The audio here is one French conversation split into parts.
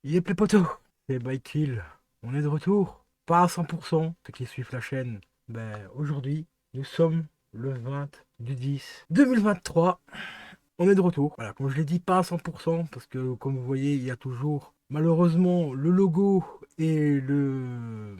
Yep les potos, c'est Bikekill. On est de retour, pas à 100%, ceux qui suivent la chaîne. Aujourd'hui, nous sommes le 20 du 10 2023. On est de retour. Voilà, comme je l'ai dit, pas à 100%, parce que comme vous voyez, il y a toujours malheureusement le logo et le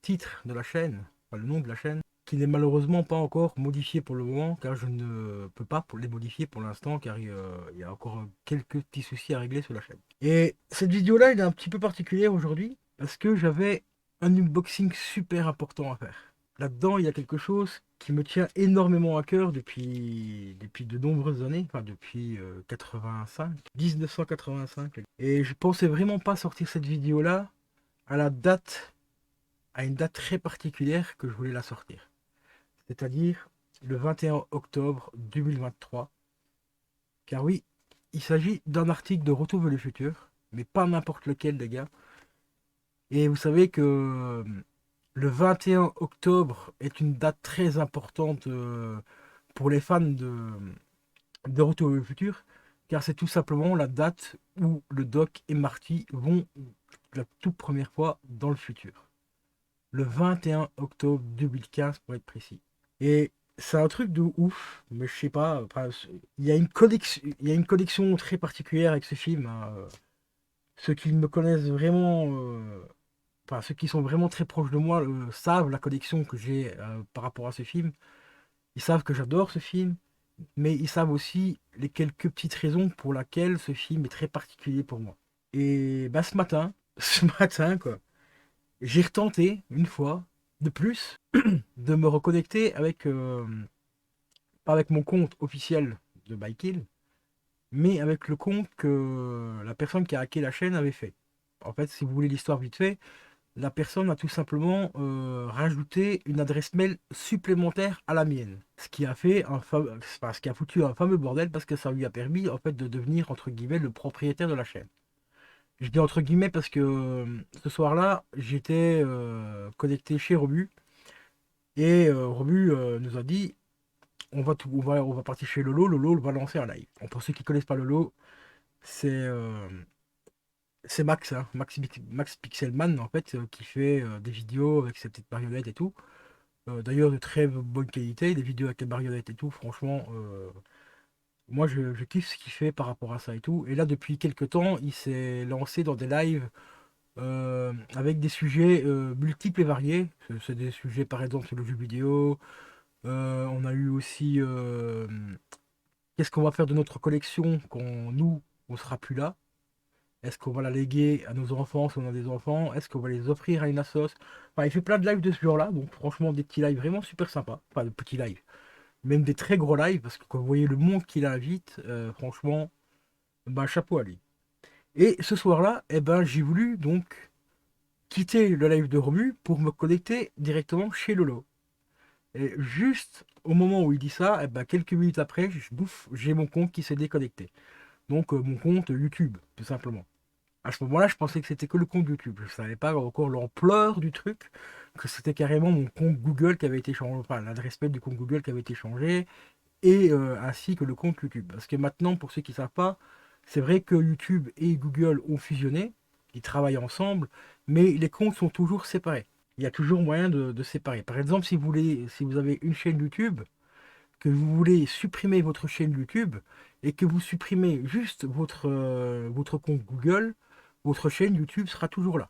titre de la chaîne, enfin le nom de la chaîne, qui n'est malheureusement pas encore modifié pour le moment, car je ne peux pas les modifier pour l'instant, car il y a encore quelques petits soucis à régler sur la chaîne. Et cette vidéo-là, elle est un petit peu particulière aujourd'hui, parce que j'avais un unboxing super important à faire. Là-dedans, il y a quelque chose qui me tient énormément à cœur depuis de nombreuses années, enfin depuis 85, 1985. Et je pensais vraiment pas sortir cette vidéo-là à la date, à une date très particulière que je voulais la sortir. C'est-à-dire le 21 octobre 2023. Car oui, il s'agit d'un article de Retour vers le futur, mais pas n'importe lequel, les gars. Et vous savez que le 21 octobre est une date très importante pour les fans de Retour vers le futur, car c'est tout simplement la date où le Doc et Marty vont la toute première fois dans le futur. Le 21 octobre 2015 pour être précis. Et c'est un truc de ouf, mais je sais pas, enfin, il y a une connexion très particulière avec ce film, hein. Ceux qui me connaissent vraiment, enfin ceux qui sont vraiment très proches de moi savent la connexion que j'ai par rapport à ce film. Ils savent que j'adore ce film, mais ils savent aussi les quelques petites raisons pour lesquelles ce film est très particulier pour moi. Et bah ce matin, ce matin quoi, j'ai retenté une fois de plus de me reconnecter avec, pas avec mon compte officiel de Bikekill, mais avec le compte que la personne qui a hacké la chaîne avait fait. En fait, si vous voulez l'histoire vite fait, la personne a tout simplement rajouté une adresse mail supplémentaire à la mienne. Ce qui a foutu un fameux bordel parce que ça lui a permis en fait de devenir entre guillemets le propriétaire de la chaîne. Je dis entre guillemets parce que ce soir-là, j'étais connecté chez Robu et Robu nous a dit on va partir chez Lolo, Lolo va lancer un live. Bon, pour ceux qui connaissent pas Lolo, c'est c'est Max, hein, Max Pixelman en fait, qui fait des vidéos avec ses petites marionnettes et tout. D'ailleurs de très bonne qualité, des vidéos avec les marionnettes et tout, franchement, moi je kiffe ce qu'il fait par rapport à ça et tout. Et là depuis quelques temps, il s'est lancé dans des lives avec des sujets multiples et variés. C'est des sujets par exemple sur le jeu vidéo. On a eu aussi qu'est-ce qu'on va faire de notre collection quand nous on sera plus là. Est-ce qu'on va la léguer à nos enfants si on a des enfants? Est-ce qu'on va les offrir à une assos? Enfin, il fait plein de lives de ce genre-là, donc franchement des petits lives vraiment super sympas. Enfin, de petits lives, même des très gros lives, parce que quand vous voyez le monde qu'il invite, franchement, bah, chapeau à lui. Et ce soir-là, eh ben, j'ai voulu donc quitter le live de Romu pour me connecter directement chez Lolo. Et juste au moment où il dit ça, eh ben, quelques minutes après, j'ai mon compte qui s'est déconnecté. Donc mon compte YouTube, tout simplement. À ce moment-là, je pensais que c'était que le compte YouTube. Je ne savais pas encore l'ampleur du truc, que c'était carrément mon compte Google qui avait été changé, enfin l'adresse mail du compte Google qui avait été changé, et ainsi que le compte YouTube. Parce que maintenant, pour ceux qui ne savent pas, c'est vrai que YouTube et Google ont fusionné, ils travaillent ensemble, mais les comptes sont toujours séparés. Il y a toujours moyen de séparer. Par exemple, si vous avez une chaîne YouTube, que vous voulez supprimer votre chaîne YouTube et que vous supprimez juste votre compte Google, votre chaîne YouTube sera toujours là.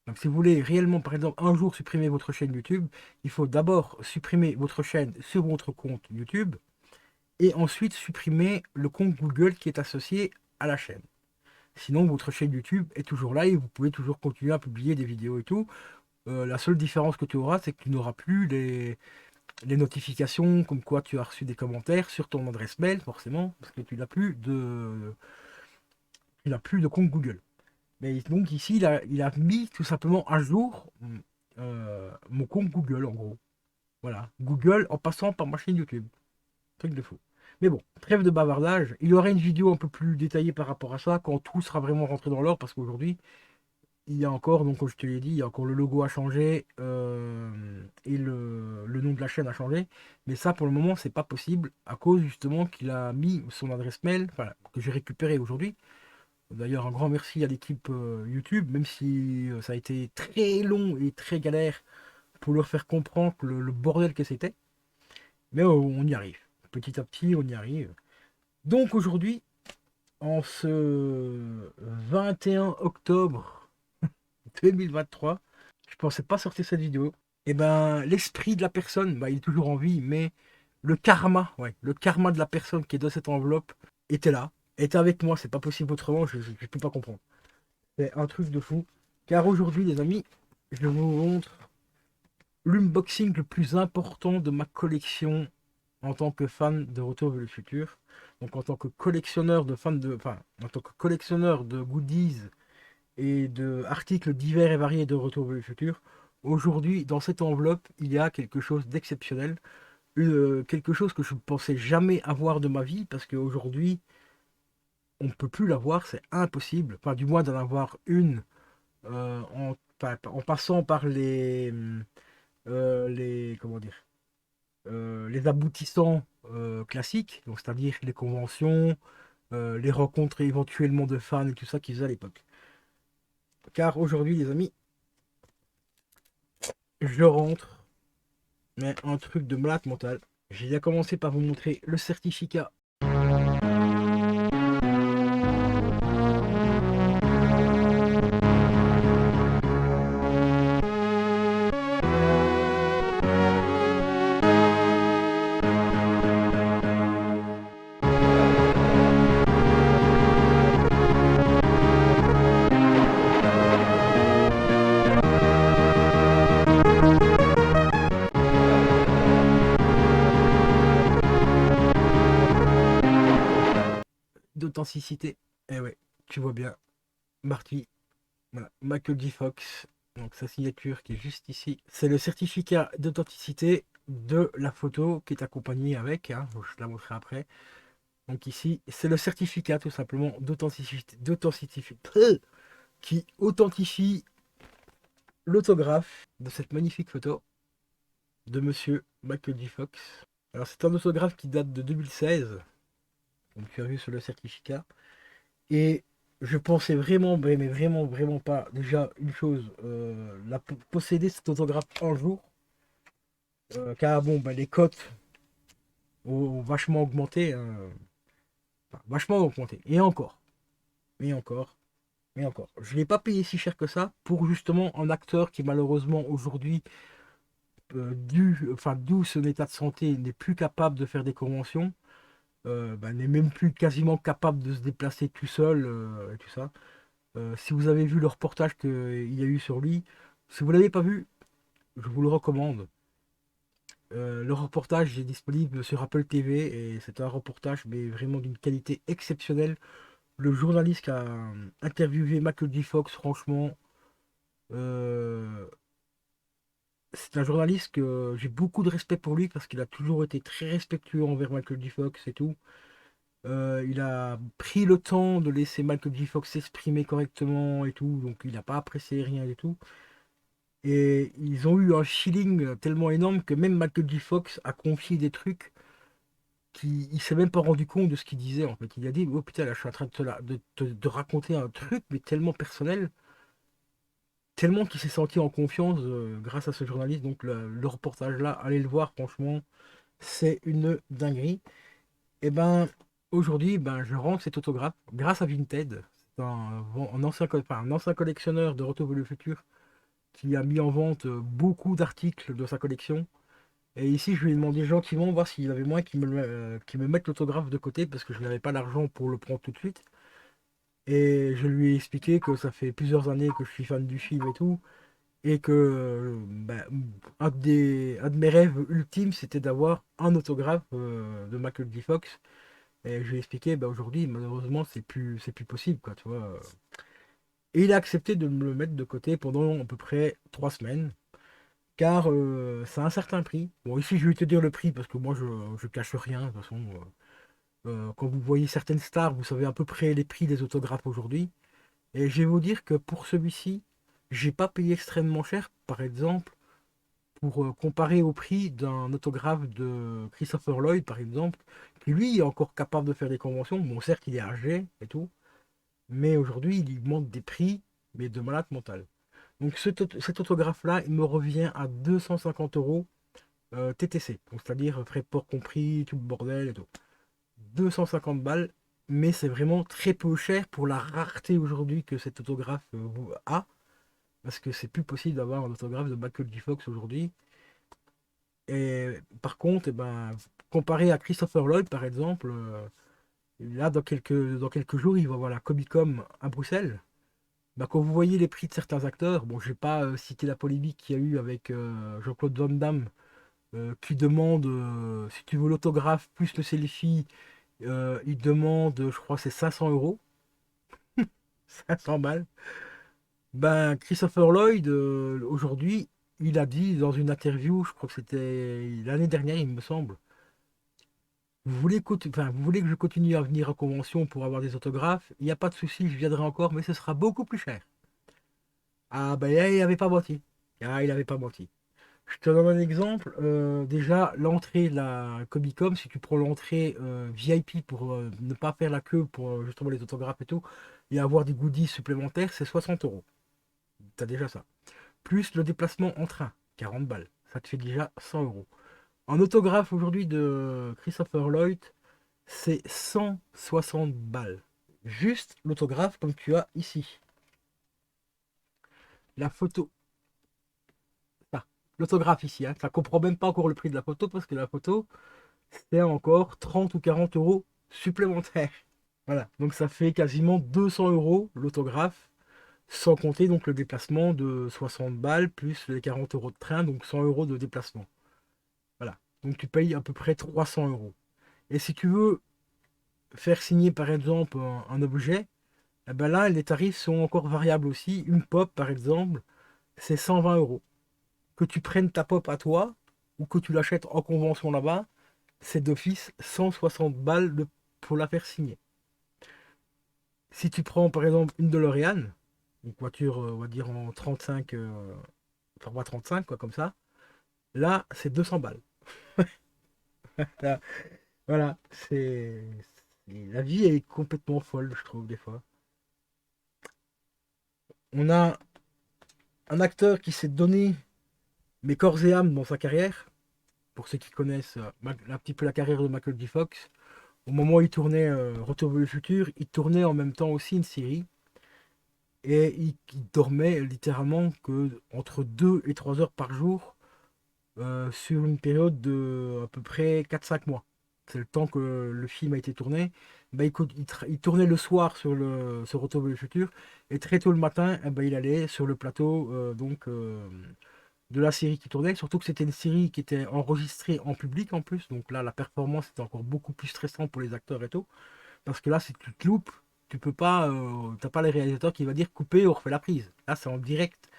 Donc si vous voulez réellement, par exemple, un jour supprimer votre chaîne YouTube, il faut d'abord supprimer votre chaîne sur votre compte YouTube et ensuite supprimer le compte Google qui est associé à la chaîne. Sinon, votre chaîne YouTube est toujours là et vous pouvez toujours continuer à publier des vidéos et tout. La seule différence que tu auras, c'est que tu n'auras plus les notifications comme quoi tu as reçu des commentaires sur ton adresse mail, forcément, parce que tu n'as plus de compte Google. Mais donc ici, il a mis tout simplement à jour mon compte Google, en gros. Voilà, Google en passant par ma chaîne YouTube. Truc de fou. Mais bon, trêve de bavardage. Il y aura une vidéo un peu plus détaillée par rapport à ça, quand tout sera vraiment rentré dans l'ordre, parce qu'aujourd'hui, il y a encore, donc comme je te l'ai dit, il y a encore le logo à changer et le nom de la chaîne a changé. Mais ça, pour le moment, c'est pas possible à cause justement qu'il a mis son adresse mail, enfin, que j'ai récupéré aujourd'hui, D'ailleurs, un grand merci à l'équipe YouTube, même si ça a été très long et très galère pour leur faire comprendre le bordel que c'était. Mais on y arrive. Petit à petit, on y arrive. Donc aujourd'hui, en ce 21 octobre 2023, je pensais pas sortir cette vidéo. Et ben, l'esprit de la personne, bah, il est toujours en vie, mais le karma, ouais, le karma de la personne qui est dans cette enveloppe était là, était avec moi, c'est pas possible autrement, je peux pas comprendre. C'est un truc de fou. Car aujourd'hui, les amis, je vous montre l'unboxing le plus important de ma collection en tant que fan de Retour vers le futur. Donc en tant que collectionneur de fans de. Enfin, en tant que collectionneur de goodies et de articles divers et variés de Retour vers le futur. Aujourd'hui, dans cette enveloppe, il y a quelque chose d'exceptionnel. Quelque chose que je ne pensais jamais avoir de ma vie, parce qu'aujourd'hui, on ne peut plus l'avoir, c'est impossible. Enfin, du moins d'en avoir une en passant par comment dire, les aboutissants classiques, donc c'est-à-dire les conventions, les rencontres éventuellement de fans et tout ça qu'ils faisaient à l'époque. Car aujourd'hui, les amis, je rentre, mais un truc de malade mental. J'ai déjà commencé par vous montrer le certificat d'authenticité. Eh ouais, tu vois bien, Marty, voilà, Michael J. Fox, donc sa signature qui est juste ici. C'est le certificat d'authenticité de la photo qui est accompagnée avec, hein, je te la montrerai après. Donc ici, c'est le certificat tout simplement d'authenticité qui authentifie l'autographe de cette magnifique photo de monsieur Michael J. Fox. Alors c'est un autographe qui date de 2016, donc tu as vu sur le certificat. Et je pensais vraiment, mais vraiment, vraiment pas, déjà une chose, posséder cet autographe un jour, car bon, bah, les cotes ont vachement augmenté, hein, enfin, vachement augmenté, et encore, et encore. Je ne l'ai pas payé si cher que ça pour justement un acteur qui malheureusement aujourd'hui, d'où son état de santé, n'est plus capable de faire des conventions, bah, n'est même plus quasiment capable de se déplacer tout seul et tout ça. Si vous avez vu le reportage qu'il y a eu sur lui, si vous ne l'avez pas vu, je vous le recommande. Le reportage est disponible sur Apple TV et c'est un reportage mais vraiment d'une qualité exceptionnelle. Le journaliste qui a interviewé Michael J. Fox, franchement, euh, c'est un journaliste que j'ai beaucoup de respect pour lui parce qu'il a toujours été très respectueux envers Michael J. Fox et tout. Il a pris le temps de laisser Michael J. Fox s'exprimer correctement et tout, donc il n'a pas apprécié rien du tout. Et ils ont eu un chilling tellement énorme que même Michael J. Fox a confié des trucs qui il s'est même pas rendu compte de ce qu'il disait en fait. Il a dit oh putain là je suis en train de raconter un truc mais tellement personnel, tellement qu'il s'est senti en confiance grâce à ce journaliste. Donc le reportage là, allez le voir franchement, c'est une dinguerie. Et ben aujourd'hui ben je rends cet autographe grâce à Vinted. C'est un ancien collectionneur de Retour vers le futur qui a mis en vente beaucoup d'articles de sa collection. Et ici, je lui ai demandé gentiment voir s'il avait moyen qu'il me mette l'autographe de côté parce que je n'avais pas l'argent pour le prendre tout de suite. Et je lui ai expliqué que ça fait plusieurs années que je suis fan du film et tout. Et que un de mes rêves ultimes, c'était d'avoir un autographe de Michael J. Fox. Et je lui ai expliqué, bah, aujourd'hui, malheureusement, c'est plus possible, quoi, tu vois. Et il a accepté de me le mettre de côté pendant à peu près 3 semaines. Car ça a un certain prix. Bon, ici, je vais te dire le prix parce que moi, je cache rien. De toute façon, quand vous voyez certaines stars, vous savez à peu près les prix des autographes aujourd'hui. Et je vais vous dire que pour celui-ci, j'ai pas payé extrêmement cher. Par exemple, pour comparer au prix d'un autographe de Christopher Lloyd, par exemple, qui lui est encore capable de faire des conventions. Bon, certes, il est âgé et tout. Mais aujourd'hui, il augmente des prix, mais de malade mental. Donc cet autographe-là, il me revient à 250 euros TTC. Donc c'est-à-dire frais de port compris, tout le bordel et tout. 250 balles, mais c'est vraiment très peu cher pour la rareté aujourd'hui que cet autographe a. Parce que c'est plus possible d'avoir un autographe de Michael J. Fox aujourd'hui. Et par contre, eh ben, comparé à Christopher Lloyd, par exemple, là, dans quelques jours, il va avoir la Comic-Con à Bruxelles. Bah, quand vous voyez les prix de certains acteurs, bon, je vais pas citer la polémique qu'il y a eu avec Jean-Claude Van Damme, qui demande, si tu veux l'autographe plus le selfie, il demande, je crois, c'est 500 euros, 500 balles. Ben, Christopher Lloyd, aujourd'hui, il a dit dans une interview, je crois que c'était l'année dernière, il me semble, vous voulez que je continue à venir en convention pour avoir des autographes, il n'y a pas de souci, je viendrai encore, mais ce sera beaucoup plus cher. Ah ben il n'avait pas menti. Ah, il n'avait pas menti. Je te donne un exemple. Déjà, l'entrée de la Comic-Con, si tu prends l'entrée VIP pour ne pas faire la queue pour justement les autographes et tout, et avoir des goodies supplémentaires, c'est 60 euros. T'as déjà ça. Plus le déplacement en train, 40 balles. Ça te fait déjà 100 euros. Un autographe aujourd'hui de Christopher Lloyd, c'est 160 balles. Juste l'autographe comme tu as ici. La photo, ah, l'autographe ici, hein, ça comprend même pas encore le prix de la photo parce que la photo, c'est encore 30 ou 40 euros supplémentaires. Voilà, donc ça fait quasiment 200 euros l'autographe, sans compter donc le déplacement de 60 balles plus les 40 euros de train, donc 100 euros de déplacement. Voilà, donc tu payes à peu près 300 euros. Et si tu veux faire signer par exemple un objet, eh ben là les tarifs sont encore variables aussi. Une pop par exemple, c'est 120 euros. Que tu prennes ta pop à toi ou que tu l'achètes en convention là-bas, c'est d'office 160 balles pour la faire signer. Si tu prends par exemple une DeLorean, une voiture, on va dire en 35, format 35, quoi, comme ça, là, c'est 200 balles. Là, voilà, la vie est complètement folle, je trouve, des fois. On a un acteur qui s'est donné mais corps et âme dans sa carrière. Pour ceux qui connaissent un petit peu la carrière de Michael J. Fox, au moment où il tournait Retour vers le futur, il tournait en même temps aussi une série. Et il dormait littéralement que entre 2 et 3 heures par jour sur une période de à peu près 4-5 mois. C'est le temps que le film a été tourné. Ben, il tournait le soir sur Retour vers le futur et très tôt le matin, ben, il allait sur le plateau de la série qui tournait. Surtout que c'était une série qui était enregistrée en public en plus. Donc là, la performance était encore beaucoup plus stressante pour les acteurs et tout. Parce que là, si tu te loupes, tu peux pas, t'as pas les réalisateurs qui va dire couper, on refait la prise. Là, c'est en direct.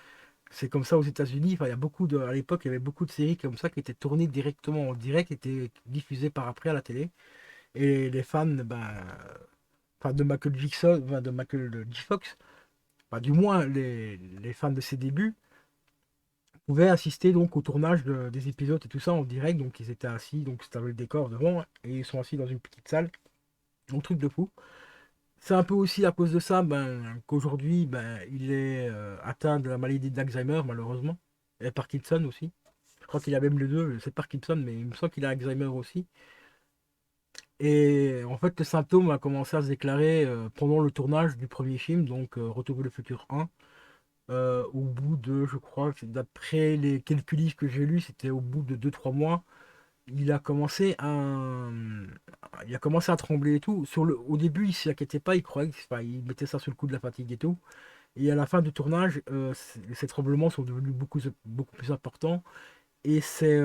C'est comme ça aux États-Unis. Enfin, il y a à l'époque, il y avait beaucoup de séries comme ça qui étaient tournées directement en direct, étaient diffusées par après à la télé. Et les fans, ben, enfin, de Michael Jackson, enfin, de Michael J. Fox, bah, du moins les fans de ses débuts, pouvaient assister donc au tournage des épisodes et tout ça en direct. Donc ils étaient assis, donc c'était le décor devant, et ils sont assis dans une petite salle. Un truc de fou. C'est un peu aussi à cause de ça ben, qu'aujourd'hui, ben, il est atteint de la maladie d'Alzheimer, malheureusement. Et Parkinson aussi. Je crois qu'il a même les deux, c'est Parkinson, mais il me semble qu'il a Alzheimer aussi. Et en fait, le symptôme a commencé à se déclarer pendant le tournage du premier film, donc Retour vers le futur 1. Au bout de, je crois, d'après les quelques livres que j'ai lus, c'était au bout de 2-3 mois, il a commencé à trembler et tout. Au début, il s'y inquiétait pas, il croyait enfin, il mettait ça sur le coup de la fatigue et tout. Et à la fin du tournage, ces tremblements sont devenus beaucoup, beaucoup plus importants. Et c'est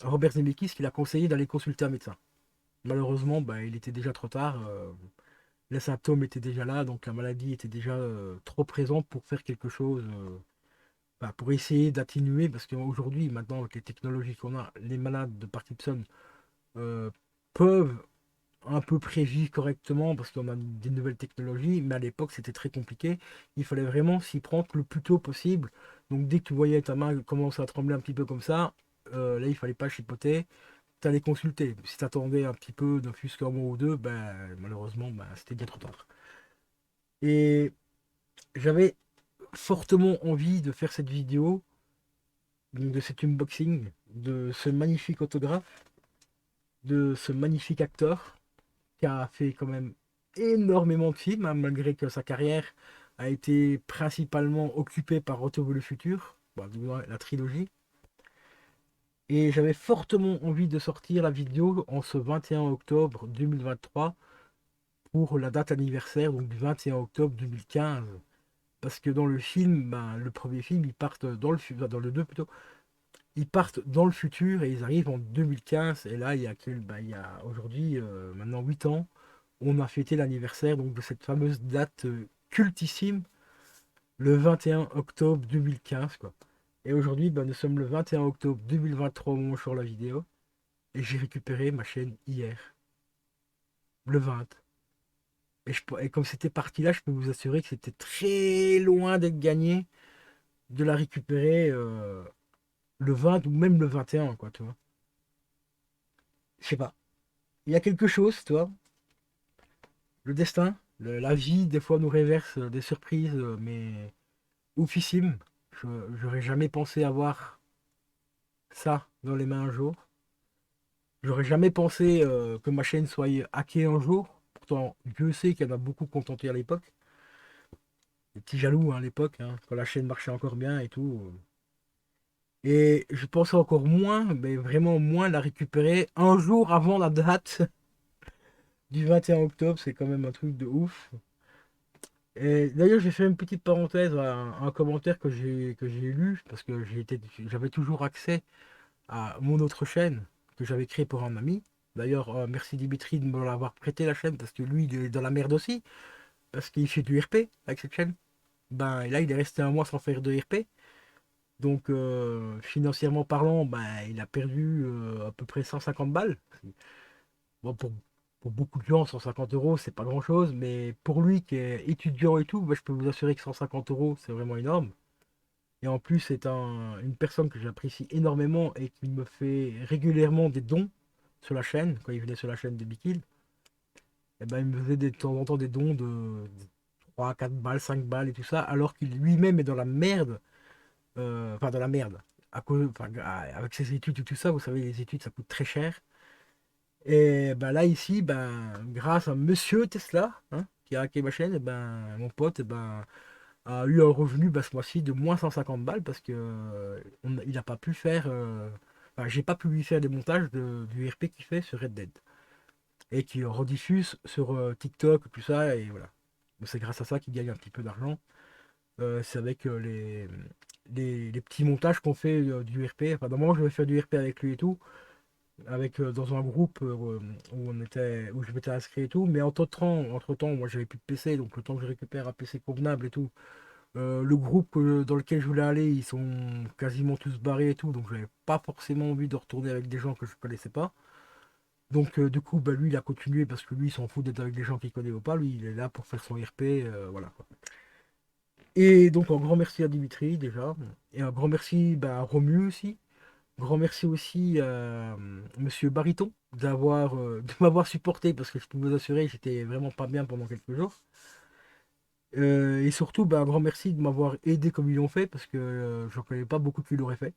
Robert Zemeckis qui l'a conseillé d'aller consulter un médecin. Malheureusement, bah, il était déjà trop tard. Les symptômes étaient déjà là, donc la maladie était déjà trop présente pour faire quelque chose, bah, pour essayer d'atténuer. Parce qu'aujourd'hui, maintenant, avec les technologies qu'on a, les malades de Parkinson euh, peuvent un peu prévivre correctement parce qu'on a des nouvelles technologies, mais à l'époque c'était très compliqué. Il fallait vraiment s'y prendre le plus tôt possible. Donc dès que tu voyais ta main commencer à trembler un petit peu comme ça, là il fallait pas chipoter, tu allais consulter. Si tu attendais un petit peu, ne fût-ce qu'un mois ou deux, ben, malheureusement ben, c'était bien trop tard. Et j'avais fortement envie de faire cette vidéo, donc de cet unboxing, de ce magnifique autographe, de ce magnifique acteur qui a fait quand même énormément de films, hein, malgré que sa carrière a été principalement occupée par Retour vers le futur, bah, la trilogie. Et j'avais fortement envie de sortir la vidéo en ce 21 octobre 2023 pour la date anniversaire, donc du 21 octobre 2015. Parce que dans le film, ben, le premier film, ils partent dans le futur, dans le 2 plutôt, ils partent dans le futur et ils arrivent en 2015. Et là, il y a aujourd'hui, maintenant 8 ans, on a fêté l'anniversaire donc de cette fameuse date cultissime, le 21 octobre 2015, quoi. Et aujourd'hui, ben, nous sommes le 21 octobre 2023 au moment où je sors la vidéo. Et j'ai récupéré ma chaîne hier, le 20. Et comme c'était parti là, je peux vous assurer que c'était très loin d'être gagné de la récupérer le 20 ou même le 21, quoi, tu vois. Je sais pas. Il y a quelque chose, toi. Le destin, la vie, des fois, nous réverse des surprises, mais oufissimes. J'aurais jamais pensé avoir ça dans les mains un jour. J'aurais jamais pensé que ma chaîne soit hackée un jour. Pourtant, Dieu sait qu'il y en a beaucoup contenté à l'époque. Des petits jaloux hein, à l'époque, hein, quand la chaîne marchait encore bien et tout. Et je pensais encore moins, mais vraiment moins la récupérer un jour avant la date du 21 octobre. C'est quand même un truc de ouf. Et d'ailleurs, j'ai fait une petite parenthèse à un commentaire que j'ai lu parce que j'avais toujours accès à mon autre chaîne que j'avais créée pour un ami. D'ailleurs, merci Dimitri de me l'avoir prêté la chaîne parce que lui, il est dans la merde aussi parce qu'il fait du RP avec cette chaîne. Ben, et là, il est resté un mois sans faire de RP. Donc, financièrement parlant, ben, il a perdu à peu près 150 balles. Bon, pour beaucoup de gens, 150 euros, c'est pas grand-chose, mais pour lui qui est étudiant et tout, ben, je peux vous assurer que 150 euros, c'est vraiment énorme. Et en plus, c'est une personne que j'apprécie énormément et qui me fait régulièrement des dons sur la chaîne, quand il venait sur la chaîne de Bikil. Et ben, il me faisait de temps en temps des dons de 3, 4 balles, 5 balles et tout ça, alors qu'il lui-même est dans la merde. Enfin, dans la merde. Enfin, avec ses études et tout ça, vous savez, les études, ça coûte très cher. Et ben là, ici, ben, grâce à Monsieur Tesla, hein, qui a hacké ma chaîne, et ben, mon pote, a eu un revenu ben, ce mois-ci de moins 150 balles parce que il n'a pas pu faire. Enfin, j'ai pas pu lui faire des montages du RP qu'il fait sur Red Dead et qui rediffuse sur TikTok, tout ça, et voilà. Donc, c'est grâce à ça qu'il gagne un petit peu d'argent. C'est avec les petits montages qu'on fait du RP. Enfin, normalement, je vais faire du RP avec lui et tout, dans un groupe où je m'étais inscrit et tout. Mais entre-temps, moi, j'avais plus de PC, donc le temps que je récupère un PC convenable et tout, le groupe dans lequel je voulais aller, ils sont quasiment tous barrés et tout, donc j'avais pas forcément envie de retourner avec des gens que je connaissais pas. Donc du coup, bah, lui, il a continué parce que lui, il s'en fout d'être avec des gens qu'il connaît ou pas. Lui, il est là pour faire son RP, voilà quoi. Et donc un grand merci à Dimitri déjà. Et un grand merci bah, à Romu aussi. Grand merci aussi à Monsieur Bariton de m'avoir supporté parce que je peux vous assurer que j'étais vraiment pas bien pendant quelques jours. Et surtout, bah, un grand merci de m'avoir aidé comme ils l'ont fait parce que je ne connais pas beaucoup qui l'auraient fait.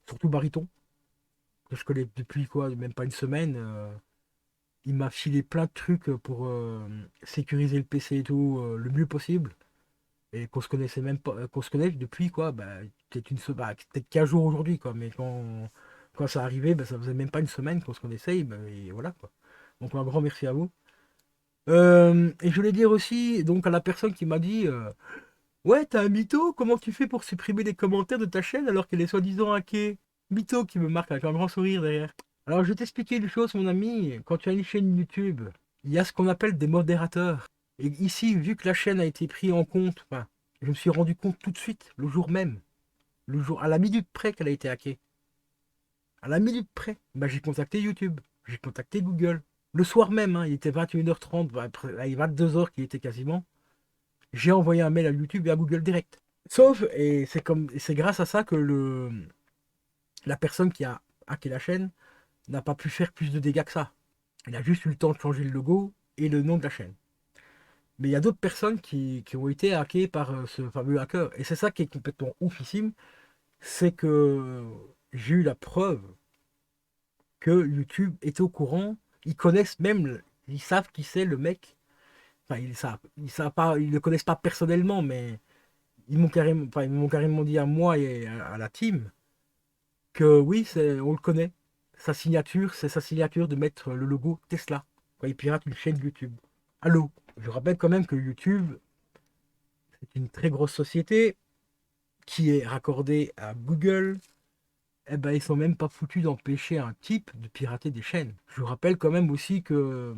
Surtout Bariton, que je connais depuis quoi, même pas une semaine. Il m'a filé plein de trucs pour sécuriser le PC et tout le mieux possible. Et qu'on se connaissait même pas, qu'on se connaît depuis quoi, bah, peut-être peut-être qu'un jour aujourd'hui quoi, mais quand ça arrivait, bah, ça faisait même pas une semaine qu'on se connaissait, bah, et voilà quoi. Donc un grand merci à vous. Et je voulais dire aussi donc à la personne qui m'a dit ouais, t'as un mytho, comment tu fais pour supprimer les commentaires de ta chaîne alors qu'elle est soi-disant hackée? Mytho qui me marque avec un grand sourire derrière. Alors je vais t'expliquer une chose mon ami, quand tu as une chaîne YouTube, il y a ce qu'on appelle des modérateurs. Et ici, vu que la chaîne a été prise en compte, enfin, je me suis rendu compte tout de suite, le jour même, à la minute près qu'elle a été hackée. À la minute près, bah, j'ai contacté YouTube, j'ai contacté Google. Le soir même, hein, il était 21h30, bah, après, il 22h qui était quasiment. J'ai envoyé un mail à YouTube et à Google direct. Sauf, et c'est grâce à ça que la personne qui a hacké la chaîne n'a pas pu faire plus de dégâts que ça. Il a juste eu le temps de changer le logo et le nom de la chaîne. Mais il y a d'autres personnes qui ont été hackées par ce fameux hacker. Et c'est ça qui est complètement oufissime, c'est que j'ai eu la preuve que YouTube était au courant. Ils connaissent même, ils savent qui c'est le mec. Enfin, ils savent pas, ils le connaissent pas personnellement, mais ils m'ont carrément dit à moi et à la team que oui, on le connaît. Sa signature, c'est sa signature de mettre le logo Tesla quand il pirate une chaîne YouTube. Allô? Je rappelle quand même que YouTube, c'est une très grosse société qui est raccordée à Google. Eh ben, ils sont même pas foutus d'empêcher un type de pirater des chaînes. Je vous rappelle quand même aussi que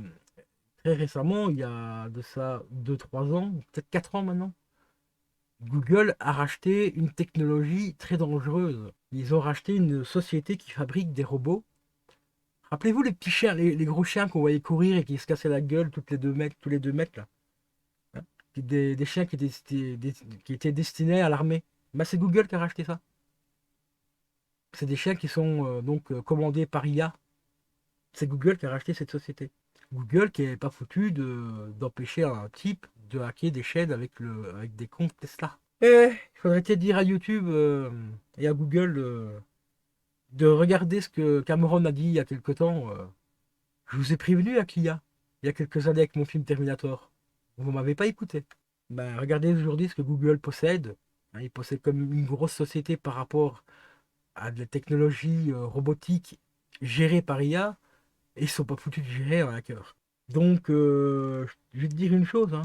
très récemment, il y a de ça 2 3 ans, peut-être 4 ans maintenant, Google a racheté une technologie très dangereuse. Ils ont racheté une société qui fabrique des robots. Rappelez-vous les petits chiens, les gros chiens qu'on voyait courir et qui se cassaient la gueule toutes les 2 mètres, tous les 2 mètres là. Hein. Des chiens qui étaient destinés à l'armée. Bah, c'est Google qui a racheté ça. C'est des chiens qui sont commandés par IA. C'est Google qui a racheté cette société. Google qui n'est pas foutu d'empêcher un type de hacker des chaînes avec des comptes Tesla. Et il faudrait peut-être dire à YouTube et à Google de regarder ce que Cameron a dit il y a quelque temps. Je vous ai prévenu à Kia, il y a quelques années avec mon film Terminator. Vous ne m'avez pas écouté. Ben, regardez aujourd'hui ce que Google possède. Hein, il possède comme une grosse société par rapport à de la technologie robotique gérée par IA. Et ils sont pas foutus de gérer un hacker. Donc, je vais te dire une chose, hein.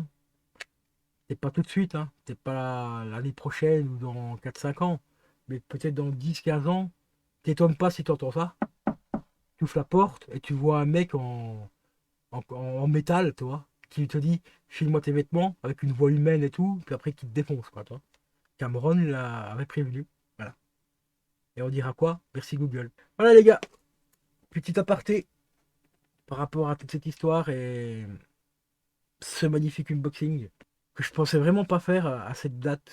C'est pas tout de suite, hein. C'est pas l'année prochaine ou dans 4 5 ans. Mais peut-être dans 10 15 ans. T'étonnes pas si tu entends ça. Tu ouvres la porte et tu vois un mec en métal, tu vois, qui te dit file-moi tes vêtements avec une voix humaine et tout, puis après qui te défonce, quoi, toi. Cameron l'avait prévenu. Voilà. Et on dira quoi? Merci Google. Voilà les gars, petit aparté par rapport à toute cette histoire et ce magnifique unboxing que je pensais vraiment pas faire à cette date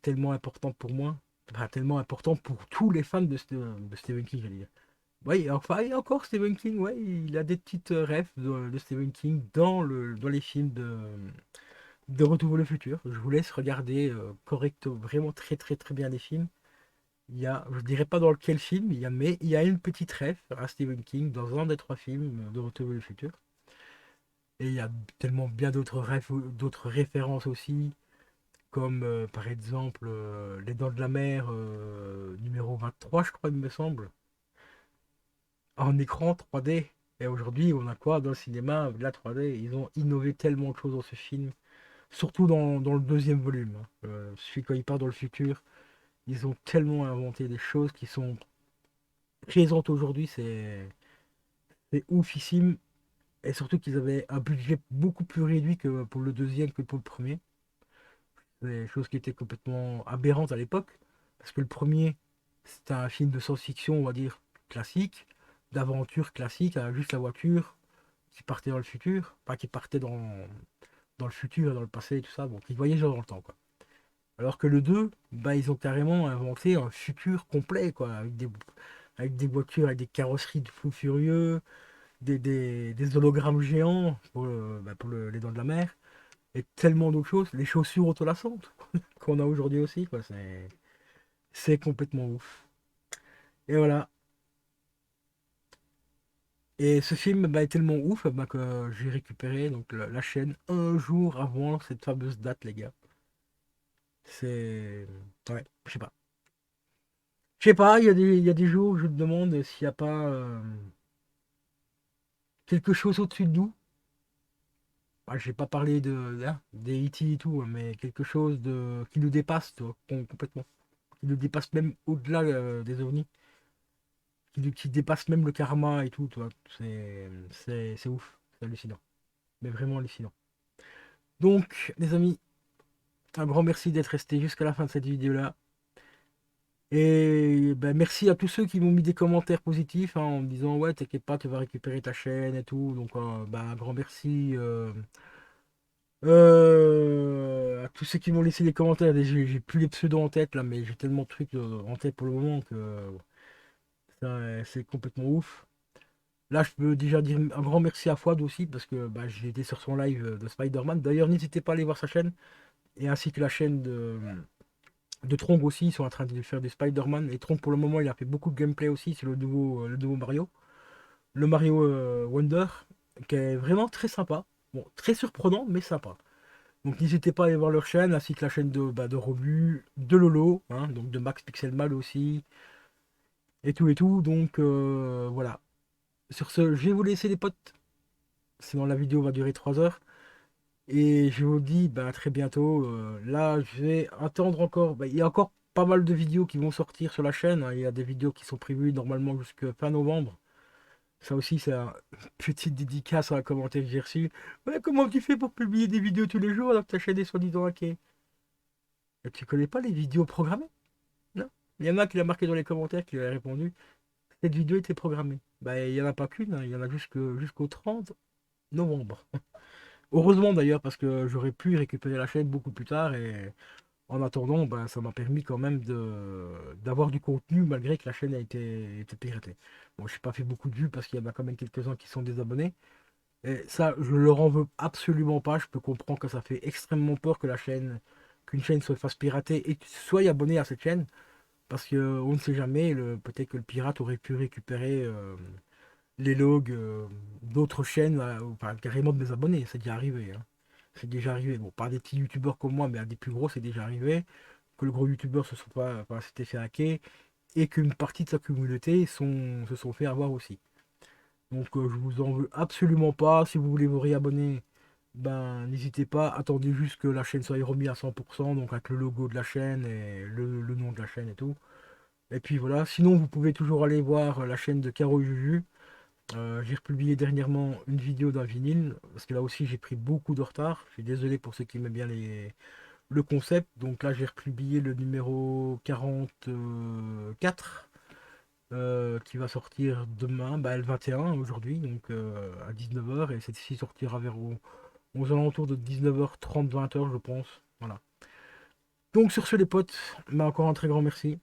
tellement importante pour moi, enfin tellement importante pour tous les fans de Stephen King, j'allais dire. Oui, enfin, et encore Stephen King, ouais, il a des petites rêves de Stephen King dans les films de Retour vers le futur. Je vous laisse regarder vraiment très très très bien les films. Je dirais pas dans lequel film, mais il y a une petite rêve à Stephen King dans un des 3 films de Retour vers le futur. Et il y a tellement bien d'autres rêves, d'autres références aussi, comme par exemple Les Dents de la Mer numéro 23, je crois, il me semble, en écran 3D. Et aujourd'hui, on a quoi dans le cinéma? De la 3D. Ils ont innové tellement de choses dans ce film, surtout dans le deuxième volume. Hein. Celui quand il part dans le futur, ils ont tellement inventé des choses qui sont présentes aujourd'hui, c'est oufissime. Et surtout qu'ils avaient un budget beaucoup plus réduit que pour le deuxième que pour le premier. Des choses qui étaient complètement aberrantes à l'époque. Parce que le premier, c'était un film de science-fiction, on va dire, classique, d'aventure classique, avec juste la voiture qui partait dans le futur. Pas qui partait dans le futur et dans le passé et tout ça. Donc ils voyageaient dans le temps, quoi. Alors que le 2 bah, ils ont carrément inventé un futur complet, quoi, avec des voitures, avec des carrosseries de fous furieux, des hologrammes géants pour les Dents de la Mer, et tellement d'autres choses. Les chaussures autolassantes qu'on a aujourd'hui aussi, quoi. C'est complètement ouf. Et voilà. Et ce film bah, est tellement ouf bah, que j'ai récupéré donc, la chaîne un jour avant cette fameuse date, les gars. C'est. Ouais, je sais pas. Je sais pas, il y a des jours où je me demande s'il n'y a pas quelque chose au-dessus de nous. Ah, j'ai pas parlé des E.T. et tout, hein, mais quelque chose qui nous dépasse, tu vois, complètement. Qui nous dépasse même au-delà des ovnis. Qui dépasse même le karma et tout, tu vois. C'est ouf. C'est hallucinant. Mais vraiment hallucinant. Donc, les amis, un grand merci d'être resté jusqu'à la fin de cette vidéo-là. Et ben, merci à tous ceux qui m'ont mis des commentaires positifs hein, en me disant ouais t'inquiète pas tu vas récupérer ta chaîne et tout donc ben, un grand merci à tous ceux qui m'ont laissé des commentaires. J'ai plus les pseudos en tête là mais j'ai tellement de trucs en tête pour le moment que c'est complètement ouf. Là, je peux déjà dire un grand merci à Fouad aussi, parce que bah, j'ai été sur son live de Spider-Man. D'ailleurs, n'hésitez pas à aller voir sa chaîne, et ainsi que la chaîne de Trong aussi. Ils sont en train de faire du Spider-Man. Et Trong, pour le moment, il a fait beaucoup de gameplay aussi. C'est le nouveau Mario. Le Mario Wonder, qui est vraiment très sympa. Bon, très surprenant, mais sympa. Donc n'hésitez pas à aller voir leur chaîne, ainsi que la chaîne de Robu, de Lolo, hein, donc de Max Pixelmal aussi, et tout et tout. Donc voilà. Sur ce, je vais vous laisser les potes, sinon la vidéo va durer 3 heures. Et je vous dis bah, à très bientôt. Là, je vais attendre encore. Bah, il y a encore pas mal de vidéos qui vont sortir sur la chaîne, hein. Il y a des vidéos qui sont prévues normalement jusqu'à fin novembre. Ça aussi, c'est une petite dédicace à un commentaire que j'ai reçu. Ouais, comment tu fais pour publier des vidéos tous les jours alors que ta chaîne est soi-disant hackée? Et tu connais pas les vidéos programmées? Non. Il y en a qui l'a marqué dans les commentaires, qui lui a répondu. Cette vidéo était programmée. Bah, il n'y en a pas qu'une, hein. Il y en a jusqu'au 30 novembre. Heureusement d'ailleurs, parce que j'aurais pu récupérer la chaîne beaucoup plus tard. Et en attendant, bah, ça m'a permis quand même d'avoir du contenu malgré que la chaîne a été piratée. Bon, je n'ai pas fait beaucoup de vues parce qu'il y en a quand même quelques-uns qui sont désabonnés. Et ça, je leur en veux absolument pas. Je peux comprendre que ça fait extrêmement peur que qu'une chaîne se fasse pirater et que tu sois abonné à cette chaîne. Parce qu'on ne sait jamais, peut-être que le pirate aurait pu récupérer les logs d'autres chaînes, enfin carrément de mes abonnés. C'est déjà arrivé, hein. C'est déjà arrivé. Bon, pas des petits youtubeurs comme moi, mais à des plus gros, c'est déjà arrivé. Que le gros youtubeur s'était fait hacker et qu'une partie de sa communauté se sont fait avoir aussi. Donc je vous en veux absolument pas. Si vous voulez vous réabonner, ben n'hésitez pas. Attendez juste que la chaîne soit remise à 100%, donc avec le logo de la chaîne et le nom de la chaîne et tout. Et puis voilà. Sinon, vous pouvez toujours aller voir la chaîne de Caro et Juju. J'ai republié dernièrement une vidéo d'un vinyle, parce que là aussi j'ai pris beaucoup de retard. Je suis désolé pour ceux qui aiment bien le concept. Donc là j'ai republié le numéro 44 qui va sortir demain, bah, le 21 aujourd'hui, donc à 19 h. Et celle-ci sortira aux alentours de 19 h 30, 20 h je pense. Voilà. Donc sur ce les potes, bah, encore un très grand merci.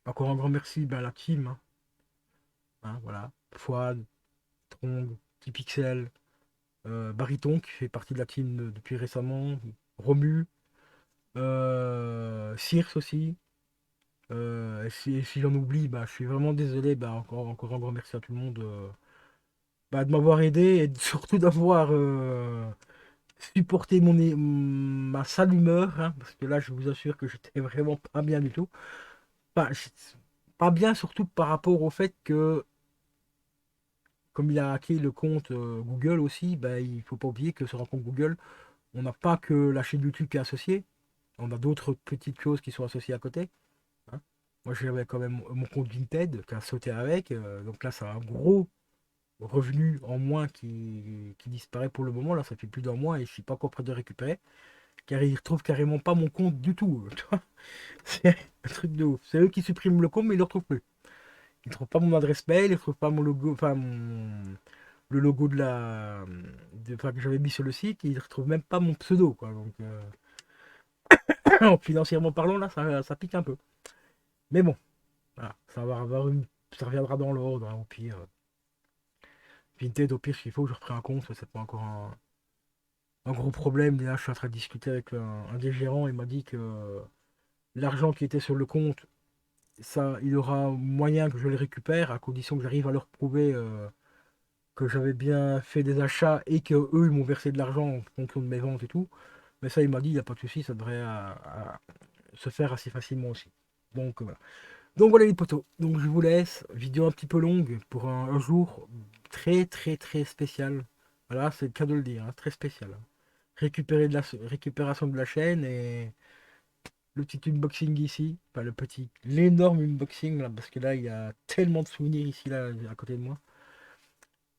Encore un grand merci bah, à la team, hein. Hein, voilà. Fouad, Trong, Pixel, Bariton qui fait partie de la team depuis récemment, Romu, Circe aussi. Si j'en oublie, bah, je suis vraiment désolé. Bah, encore un grand merci à tout le monde bah, de m'avoir aidé et surtout d'avoir supporté ma sale humeur, hein, parce que là, je vous assure que j'étais vraiment pas bien du tout. Enfin, pas bien surtout par rapport au fait que, comme il a hacké le compte Google aussi, bah, il faut pas oublier que sur un compte Google, on n'a pas que la chaîne YouTube qui est associée, on a d'autres petites choses qui sont associées à côté, hein. Moi, j'avais quand même mon compte Vinted qui a sauté avec, donc là, c'est un gros revenu en moins qui disparaît pour le moment. Là, ça fait plus d'un mois et je suis pas encore prêt de récupérer, car ils retrouvent carrément pas mon compte du tout. Tu vois. C'est un truc de ouf. C'est eux qui suppriment le compte, mais ils le retrouvent plus. Ils trouvent pas mon adresse mail, ils trouvent pas mon logo, enfin le logo enfin, que j'avais mis sur le site, ils retrouvent même pas mon pseudo, quoi. Donc financièrement parlant, là, ça pique un peu. Mais bon, voilà, ça reviendra dans l'ordre, hein, au pire. Vinted, au pire, s'il faut, je reprends un compte, c'est pas encore un gros problème. Là, je suis en train de discuter avec un des gérants, il m'a dit que l'argent qui était sur le compte, ça, il aura moyen que je le récupère, à condition que j'arrive à leur prouver que j'avais bien fait des achats et que eux ils m'ont versé de l'argent en fonction de mes ventes et tout. Mais ça, il m'a dit, il n'y a pas de souci, ça devrait se faire assez facilement aussi. Donc voilà. Donc voilà les potos. Donc je vous laisse. Vidéo un petit peu longue pour un jour très très très spécial. Voilà, c'est le cas de le dire, hein, très spécial. Récupération de la chaîne et le petit unboxing ici. Enfin l'énorme unboxing là, parce que là il y a tellement de souvenirs ici là à côté de moi.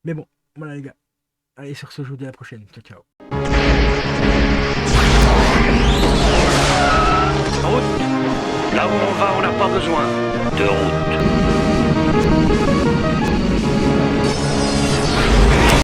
Mais bon, voilà les gars. Allez sur ce, je vous dis à la prochaine. Ciao ciao. Route. Là où on va, on n'a pas besoin de route.